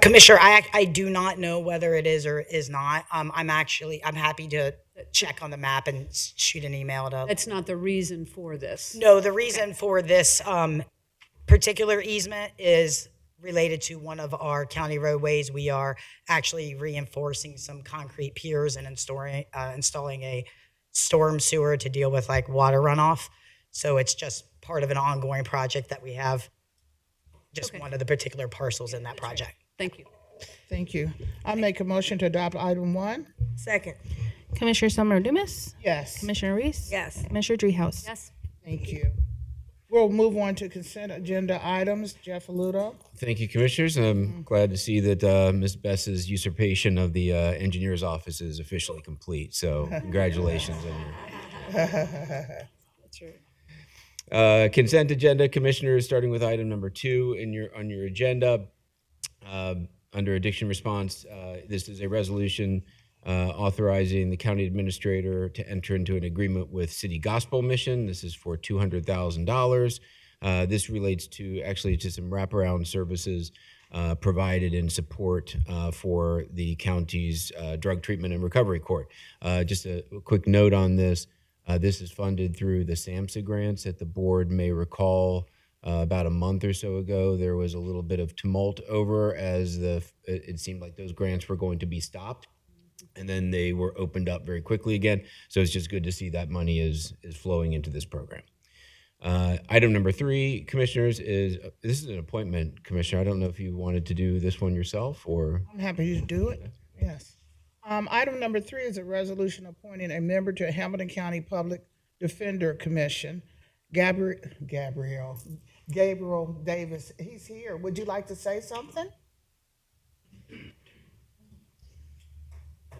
Commissioner, I do not know whether it is or is not. I'm happy to check on the map and shoot an email to. That's not the reason for this. No, the reason for this particular easement is related to one of our county roadways. We are actually reinforcing some concrete piers and installing a storm sewer to deal with like water runoff. So it's just part of an ongoing project that we have, just one of the particular parcels in that project. Thank you. Thank you. I make a motion to adopt item 1. Second. Commissioner Summer Dumas, Yes. Commissioner Reese. Yes. Commissioner Dreehouse. Yes. Thank you. We'll move on to consent agenda items. Jeff Aludo. Thank you, Commissioners. I'm glad to see that Ms. Bess's usurpation of the engineer's office is officially complete. So congratulations on your. That's right. Consent agenda, Commissioners, starting with item number 2 on your agenda. Under addiction response, this is a resolution authorizing the county administrator to enter into an agreement with City Gospel Mission. This is for $200,000. This relates to some wraparound services provided in support for the county's drug treatment and recovery court. Just a quick note on this. This is funded through the SAMHSA grants that the board may recall. About a month or so ago, there was a little bit of tumult over as it seemed like those grants were going to be stopped, and then they were opened up very quickly again. So it's just good to see that money is flowing into this program. Item number 3, commissioners, this is an appointment, Commissioner. I don't know if you wanted to do this one yourself or. I'm happy to do it. Yes. Item number 3 is a resolution appointing a member to Hamilton County Public Defender Commission, Gabriel Davis. He's here. Would you like to say something?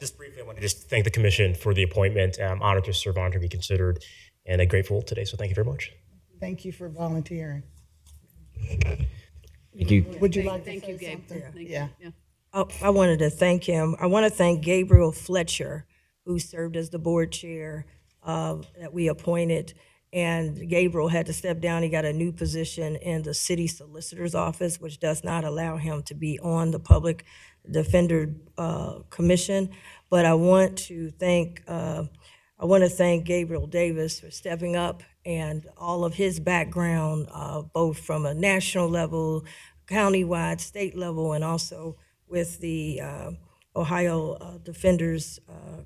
Just briefly, I want to just thank the commission for the appointment. I'm honored to serve, honored to be considered, and grateful today. So thank you very much. Thank you for volunteering. Thank you. Would you like to Thank say you, Gabe. something? Thank you. Yeah. I wanted to thank him. I want to thank Gabriel Fletcher, who served as the board chair that we appointed. And Gabriel had to step down. He got a new position in the city solicitor's office, which does not allow him to be on the public defender commission. But I want to thank Gabriel Davis for stepping up and all of his background, both from a national level, countywide, state level, and also with the Ohio Defenders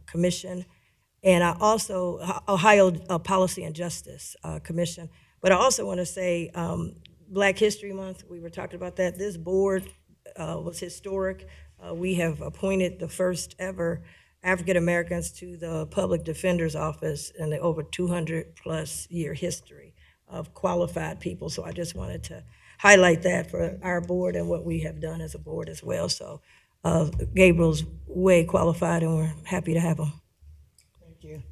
Commission. And I also, Ohio Policy and Justice Commission. But I also want to say Black History Month, we were talking about that. This board was historic. We have appointed the first ever African Americans to the Public Defender's Office in the over 200+ year history of qualified people. So I just wanted to highlight that for our board and what we have done as a board as well. So Gabriel's way qualified, and we're happy to have him. Thank you.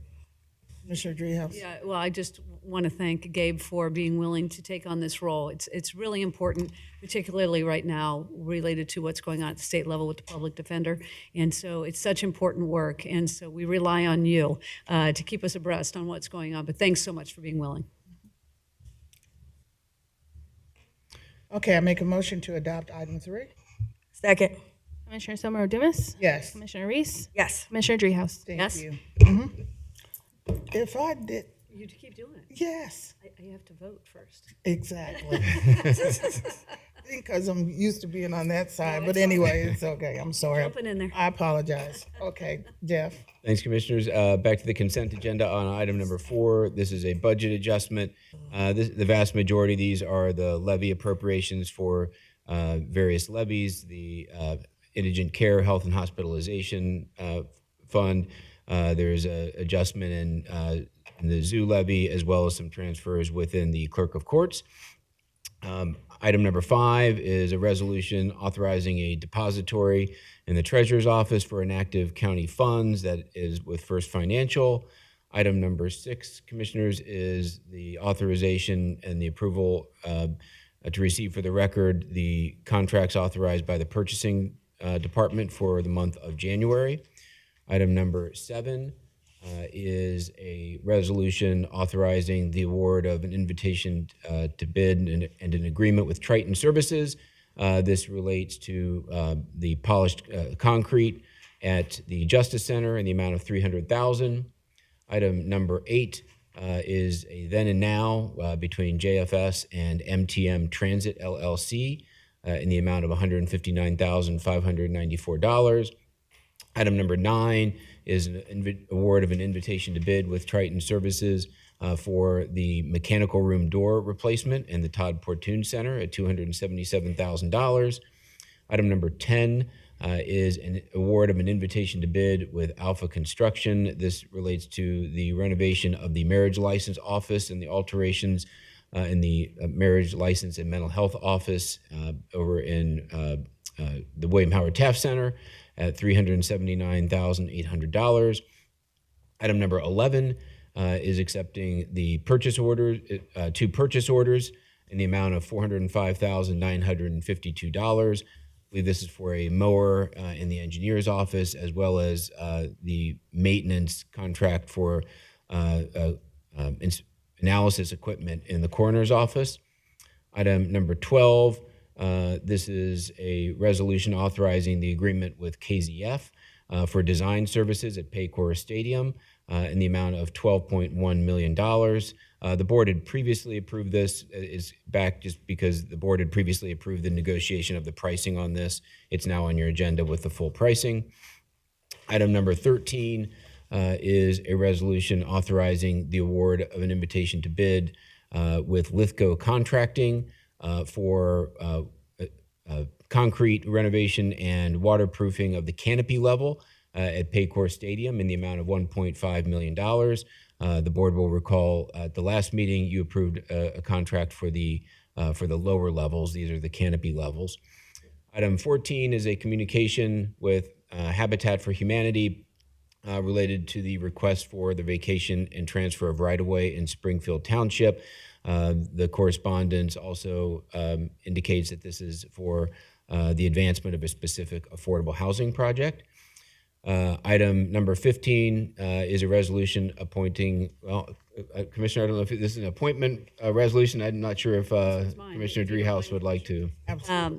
Commissioner Dreehouse. Yeah, well, I just want to thank Gabe for being willing to take on this role. It's really important, particularly right now, related to what's going on at the state level with the public defender. And so it's such important work. And so we rely on you to keep us abreast on what's going on. But thanks so much for being willing. Okay, I make a motion to adopt item 3. Second. Commissioner Summer Dumas? Yes. Commissioner Reese? Yes. Commissioner Dreehouse? Thank Yes? you. If I did, You keep doing it. yes, I have to vote first. exactly. Because I'm used to being on that side, but anyway, it's okay. I'm sorry. Jumping in there. I apologize. Okay, Jeff. Thanks, Commissioners. Back to the consent agenda on item number 4. This is a budget adjustment. The vast majority of these are the levy appropriations for various levies, the Indigent Care, Health, and Hospitalization Fund. There's an adjustment in the zoo levy, as well as some transfers within the Clerk of Courts. Item number 5 is a resolution authorizing a depository in the Treasurer's Office for inactive county funds that is with First Financial. Item number 6, Commissioners, is the authorization and the approval to receive for the record the contracts authorized by the Purchasing Department for the month of January. Item number 7 is a resolution authorizing the award of an invitation to bid and an agreement with Triton Services. This relates to the polished concrete at the Justice Center in the amount of $300,000. Item number 8 is a then and now between JFS and MTM Transit LLC in the amount of $159,594. Item number 9 is an award of an invitation to bid with Triton Services for the mechanical room door replacement in the Todd Portune Center at $277,000. Item number 10 is an award of an invitation to bid with Alpha Construction. This relates to the renovation of the marriage license office and the alterations in the marriage license and mental health office over in the William Howard Taft Center at $379,800. Item number 11 is accepting the purchase orders, 2 purchase orders in the amount of $405,952 believe this is for a mower in the engineer's office, as well as the maintenance contract for analysis equipment in the coroner's office. Item number 12, this is a resolution authorizing the agreement with KZF for design services at Paycor Stadium in the amount of $12.1 million. The board had previously approved this. Is back just because the board had previously approved the negotiation of the pricing on this. It's now on your agenda with the full pricing. Item number 13 is a resolution authorizing the award of an invitation to bid with Lithgow Contracting for concrete renovation and waterproofing of the canopy level at Paycor Stadium in the amount of $1.5 million. The board will recall at the last meeting you approved a contract for the lower levels. These are the canopy levels. Item 14 is a communication with Habitat for Humanity related to the request for the vacation and transfer of right-of-way in Springfield Township. The correspondence also indicates that this is for the advancement of a specific affordable housing project. Item number 15 is a resolution appointing, Commissioner, I don't know if this is an appointment resolution. I'm not sure if Commissioner Driehaus would like to.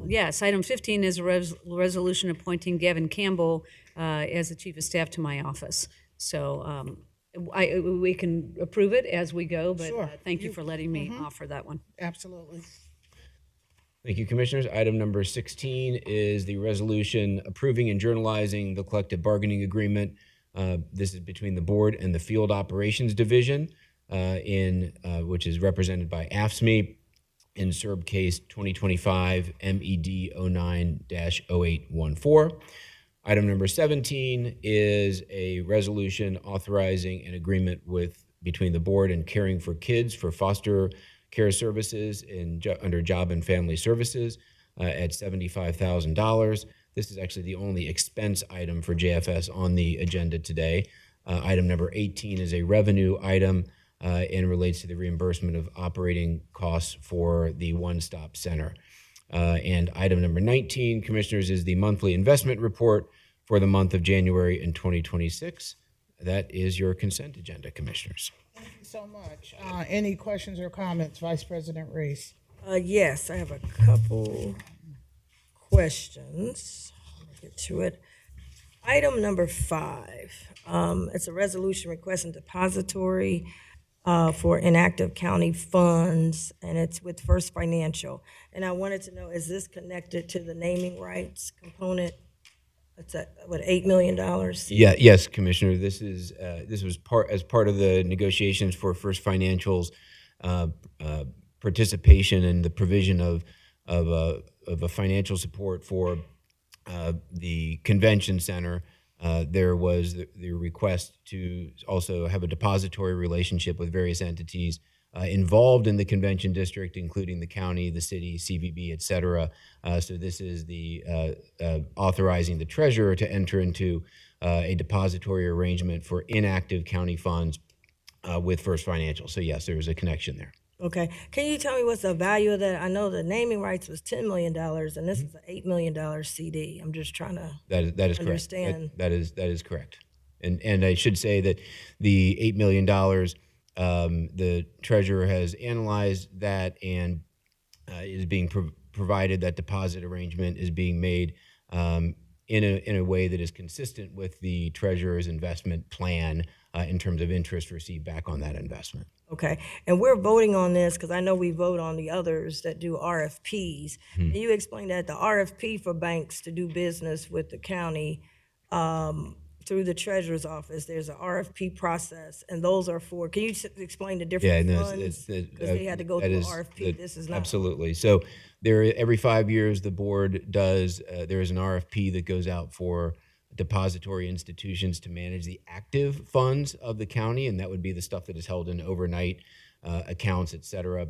Yes, item 15 is a resolution appointing Gavin Campbell as the Chief of Staff to my office. So we can approve it as we go, but Sure. thank you for letting me offer that one. Absolutely. Thank you, Commissioners. Item number 16 is the resolution approving and journalizing the collective bargaining agreement. This is between the board and the Field Operations Division, which is represented by AFSCME in SERB case 2025 MED 09-0814. Item number 17 is a resolution authorizing an agreement between the board and Caring for Kids for foster care services under Job and Family Services at $75,000. This is actually the only expense item for JFS on the agenda today. Item number 18 is a revenue item and relates to the reimbursement of operating costs for the one-stop center. And item number 19, Commissioners, is the monthly investment report for the month of January in 2026. That is your consent agenda, Commissioners. Thank you so much. Any questions or comments, Vice President Reese? Yes, I have a couple questions. Let me get to it. Item number 5, it's a resolution requesting depository for inactive county funds, and it's with First Financial. And I wanted to know, is this connected to the naming rights component? It's $8 million? Yeah, yes, Commissioner. This was part of the negotiations for First Financial's participation in the provision of a financial support for the convention center. There was the request to also have a depository relationship with various entities involved in the convention district, including the county, the city, CVB, et cetera. So this is the authorizing the treasurer to enter into a depository arrangement for inactive county funds with First Financial. So yes, there is a connection there. Okay. Can you tell me what's the value of that? I know the naming rights was $10 million, and this is an $8 million CD. I'm just trying to That is correct. understand. That is correct. And I should say that the $8 million, the treasurer has analyzed that and is being provided. That deposit arrangement is being made in a way that is consistent with the treasurer's investment plan in terms of interest received back on that investment. Okay. And we're voting on this because I know we vote on the others that do RFPs. Can you explain that the RFP for banks to do business with the county through the treasurer's office, there's an RFP process, and those are for, can you explain the different funds? Because they had to go through RFP, this is not. Absolutely. So every 5 years, the board does, there is an RFP that goes out for depository institutions to manage the active funds of the county, and that would be the stuff that is held in overnight accounts, et cetera.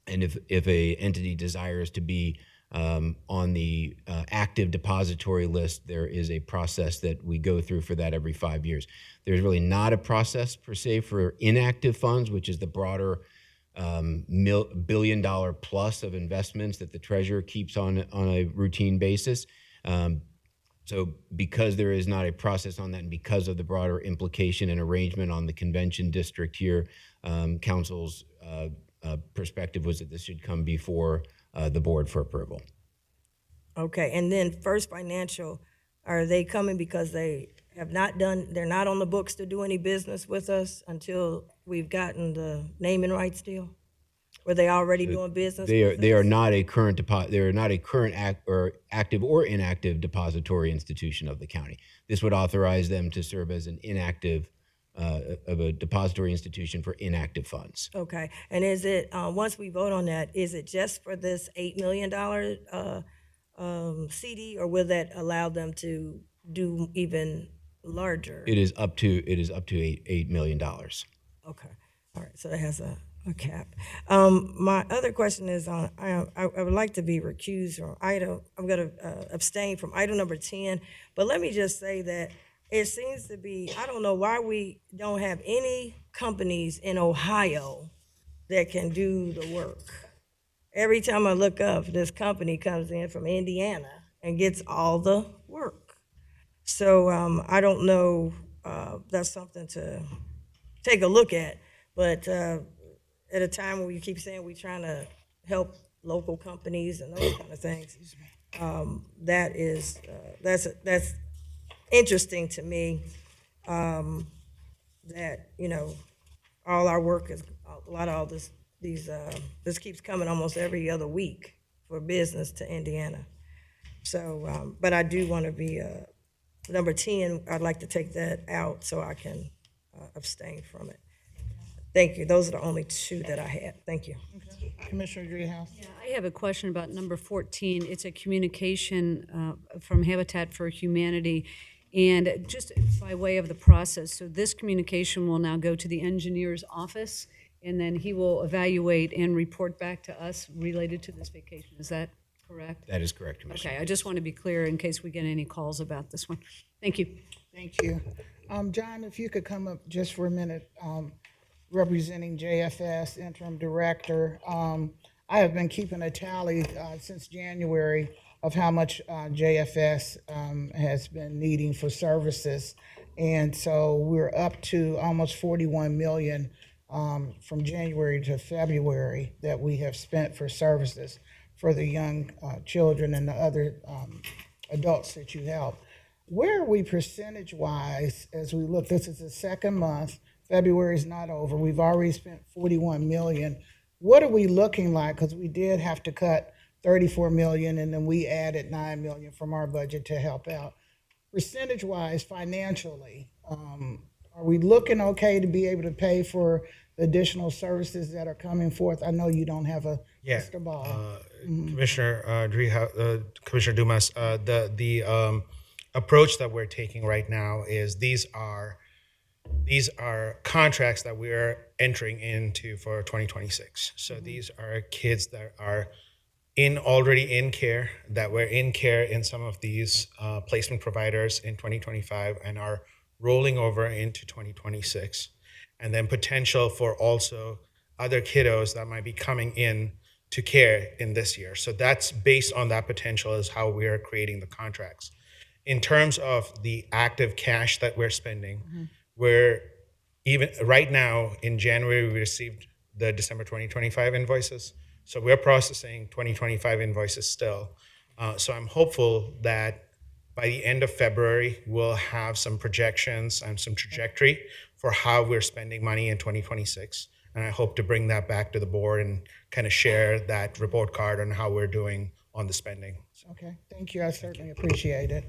And if a entity desires to be on the active depository list, there is a process that we go through for that every 5 years. There's really not a process per se for inactive funds, which is the broader billion-dollar plus of investments that the treasurer keeps on a routine basis. So because there is not a process on that, and because of the broader implication and arrangement on the convention district here, council's perspective was that this should come before the board for approval. Okay, and then First Financial, are they coming because they have not done, they're not on the books to do any business with us until we've gotten the naming rights deal? Were they already doing business? They are not a current they are not a current active or inactive depository institution of the county. This would authorize them to serve as an inactive of a depository institution for inactive funds. Okay, and is it, once we vote on that, is it just for this $8 million CD, or will that allow them to do even larger? It is up to $8 million. Okay, all right, so that has a cap. My other question is on, I would like to be recused from item, I'm gonna abstain from item number 10, but let me just say that it seems to be, I don't know why we don't have any companies in Ohio that can do the work. Every time I look up, this company comes in from Indiana and gets all the work. So I don't know, that's something to take a look at, but at a time when you keep saying we're trying to help local companies and those kind of things, that is, that's interesting to me, that, you know, all our work is, a lot of all this, this keeps coming almost every other week for business to Indiana. So, but I do want to be, number 10, I'd like to take that out so I can abstain from it. Thank you. Those are the only two that I had. Thank you. Commissioner Dreehouse. Yeah, I have a question about number 14. It's a communication from Habitat for Humanity. And just by way of the process, so this communication will now go to the engineer's office, and then he will evaluate and report back to us related to this vacation. Is that correct? That is correct, Commissioner. Okay, I just want to be clear in case we get any calls about this one. Thank you. Thank you. John, if you could come up just for a minute, representing JFS, interim director. I have been keeping a tally since January of how much JFS has been needing for services. And so we're up to almost 41 million from January to February that we have spent for services for the young children and the other adults that you help. Where are we percentage-wise as we look? This is the second month. February is not over. We've already spent 41 million. What are we looking like? Because we did have to cut 34 million, and then we added 9 million from our budget to help out. Percentage-wise, financially, are we looking okay to be able to pay for the additional services that are coming forth? I know you don't have a crystal ball. Commissioner Dreehouse, Commissioner Dumas, the approach that we're taking right now is these are contracts that we're entering into for 2026. So these are kids that are already in care, that were in care in some of these placement providers in 2025 and are rolling over into 2026. And then potential for also other kiddos that might be coming in to care in this year. So that's based on that potential is how we are creating the contracts. In terms of the active cash that we're spending, we're even right now in January, we received the December 2025 invoices. So we're processing 2025 invoices still. So I'm hopeful that by the end of February, we'll have some projections and some trajectory for how we're spending money in 2026. And I hope to bring that back to the board and kind of share that report card on how we're doing on the spending. Okay, thank you. I certainly appreciate it.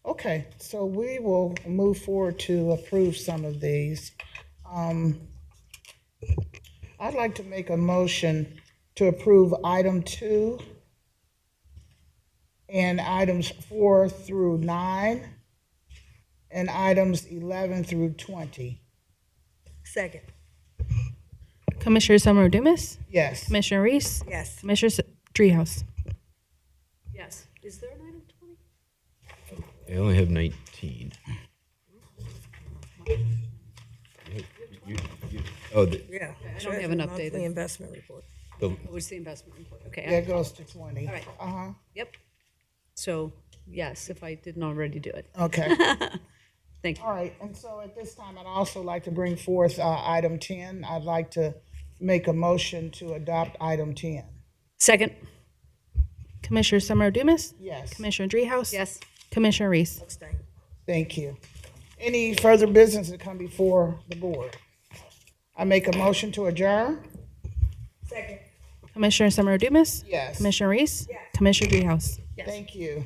Okay, so we will move forward to approve some of these. I'd like to make a motion to approve item 2 and items 4 through 9 and items 11 through 20. Second. Commissioner Summer Dumas, Yes. Commissioner Reese, Yes. Commissioner Dreehouse. Yes. Is there an item 20? They only have 19. Oh, Yeah. I don't have an Monthly updated. investment report. What's the investment report? Okay. That goes to 20. All right. Uh-huh. Yep. So, yes, if I didn't already do it. Okay. Thank you. All right, and so at this time, I'd also like to bring forth item 10. I'd like to make a motion to adopt item 10. Second? Commissioner Summer Dumas? Yes, Commissioner Dreehouse? Yes. Commissioner Reese? thank you. Any further business to come before the board? I make a motion to adjourn? Commissioner Summer Dumas? Yes. Commissioner Reese? Commissioner Dreehouse? Thank you.